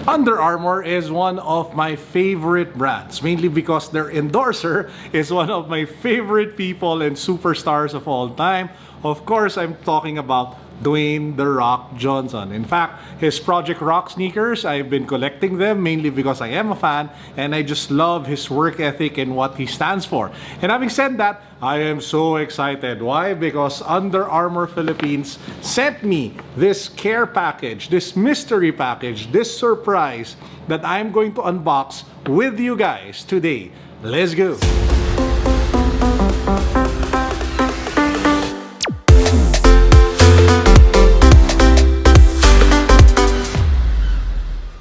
Under Armour is one of my favorite brands, mainly because their endorser is one of my favorite people and superstars of all time. Of course, I'm talking about Dwayne "The Rock" Johnson. In fact, his Project Rock sneakers, I've been collecting them mainly because I am a fan and I just love his work ethic and what he stands for. And having said that, I am so excited. Why? Because Under Armour Philippines sent me this care package, this mystery package, this surprise that I'm going to unbox with you guys today. Let's go!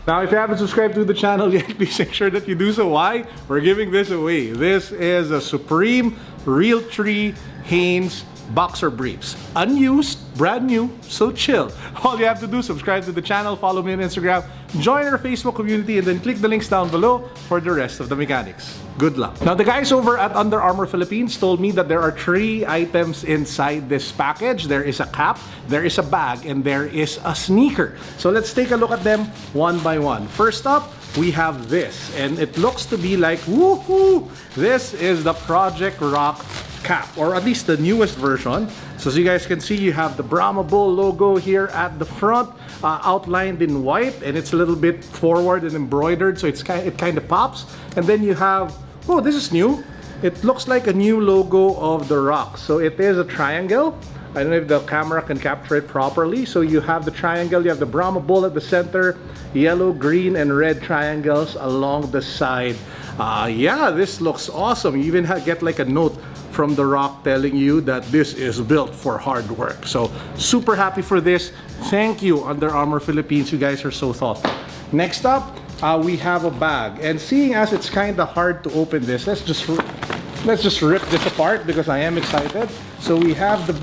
Now, if you haven't subscribed to the channel yet, please make sure that you do so. Why? We're giving this away. This is a Supreme Realtree Hanes boxer briefs. Unused, brand new, so chill. All you have to do, subscribe to the channel, follow me on Instagram, join our Facebook community, and then click the links down below for the rest of the mechanics. Good luck. Now, the guys over at Under Armour Philippines told me that there are 3 items inside this package. There is a cap, there is a bag, and there is a sneaker. So let's take a look at them one by one. First up, we have this, and it looks to be like, woohoo! This is the Project Rock cap, or at least the newest version. So as you guys can see, you have the Brahma Bull logo here at the front, outlined in white, and it's a little bit forward and embroidered, so it kind of pops. And then you have, oh, this is new. It looks like a new logo of the Rock. So it is a triangle. I don't know if the camera can capture it properly. So you have the triangle, you have the Brahma Bull at the center, yellow, green, and red triangles along the side. Yeah, this looks awesome. You even get like a note from the Rock telling you that this is built for hard work. So super happy for this. Thank you, Under Armour Philippines. You guys are so thoughtful. Next up, we have a bag. And seeing as it's kind of hard to open this, let's just rip this apart because I am excited. So we have the,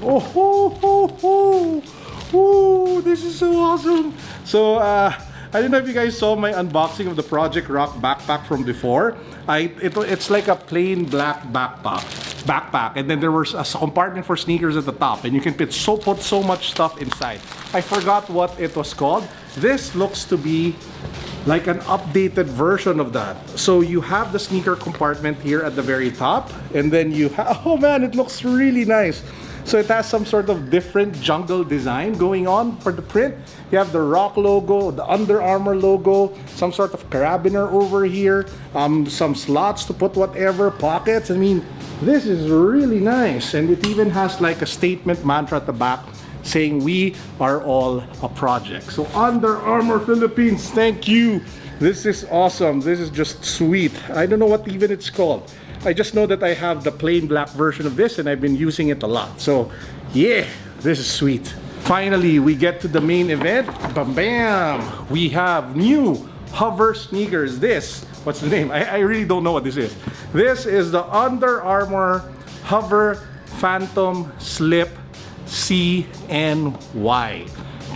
this is so awesome. So I don't know if you guys saw my unboxing of the Project Rock backpack from before. It's like a plain black backpack, and then there was a compartment for sneakers at the top, and you can put so much stuff inside. I forgot what it was called. This looks to be like an updated version of that. So you have the sneaker compartment here at the very top, and then you have, oh man, it looks really nice. So it has some sort of different jungle design going on for the print. You have the Rock logo, the Under Armour logo, some sort of carabiner over here, some slots to put whatever, pockets. I mean, this is really nice. And it even has like a statement mantra at the back saying we are all a project. So Under Armour Philippines, thank you. This is awesome. This is just sweet. I don't know what even it's called. I just know that I have the plain black version of this and I've been using it a lot. So yeah, this is sweet. Finally, we get to the main event. Bam bam! We have new hover sneakers. This, what's the name? I really don't know what this is. This is the Under Armour Hover Phantom Slip CNY.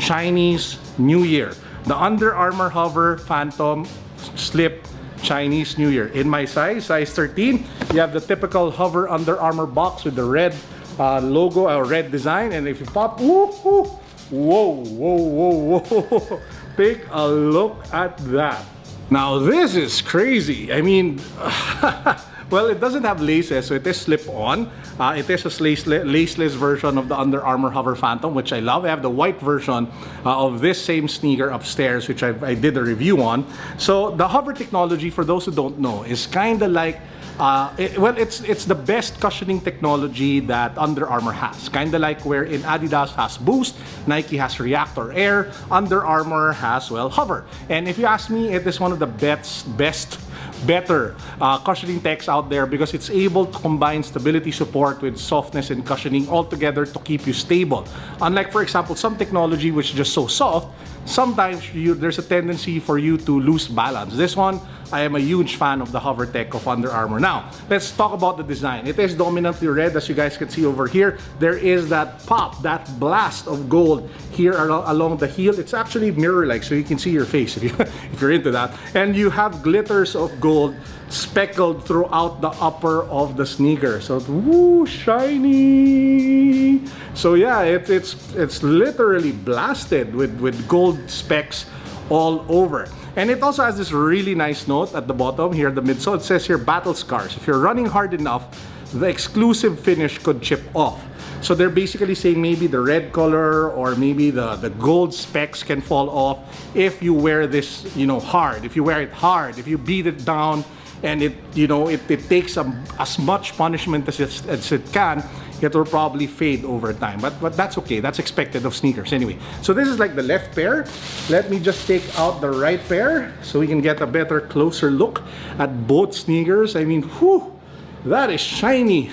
Chinese New Year. The Under Armour Hover Phantom Slip Chinese New Year. In my size 13, you have the typical Hover Under Armour box with the red logo or red design, and if you pop, whoa, take a look at that. Now this is crazy. I mean, well, it doesn't have laces, so it is slip-on. It is a laceless version of the Under Armour Hover Phantom, which I love. I have the white version of this same sneaker upstairs, which I did a review on. So the hover technology, for those who don't know, is kind of like, it's the best cushioning technology that Under Armour has. Kind of like wherein Adidas has Boost, Nike has React or Air, Under Armour has, well, Hover. And if you ask me, it is one of the better cushioning techs out there because it's able to combine stability support with softness and cushioning all together to keep you stable. Unlike, for example, some technology which is just so soft, sometimes there's a tendency for you to lose balance. This one, I am a huge fan of the hover tech of Under Armour. Now, let's talk about the design. It is dominantly red, as you guys can see over here. There is that pop, that blast of gold here along the heel. It's actually mirror-like, so you can see your face if you're into that. And you have glitters of gold speckled throughout the upper of the sneaker. So, woo, shiny! So yeah, it's literally blasted with gold specks all over. And it also has this really nice note at the bottom here, the midsole. It says here, battle scars. If you're running hard enough, the exclusive finish could chip off. So they're basically saying maybe the red color or maybe the gold specks can fall off if you wear this, hard. If you wear it hard, if you beat it down and it takes as much punishment as it can, it will probably fade over time. But that's okay. That's expected of sneakers anyway. So this is like the left pair. Let me just take out the right pair so we can get a better, closer look at both sneakers. I mean, whew, that is shiny.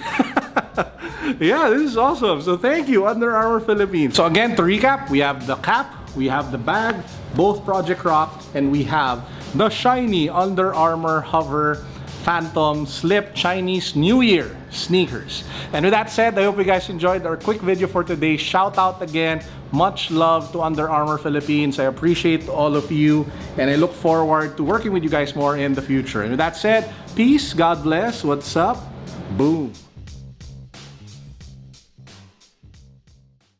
Yeah, this is awesome. So thank you, Under Armour Philippines. So again, to recap, we have the cap, we have the bag, both Project Rock, and we have the shiny Under Armour Hover Phantom Slip Chinese New Year sneakers. And with that said, I hope you guys enjoyed our quick video for today. Shout out again, much love to Under Armour Philippines. I appreciate all of you, and I look forward to working with you guys more in the future. And with that said, peace, God bless, what's up, boom.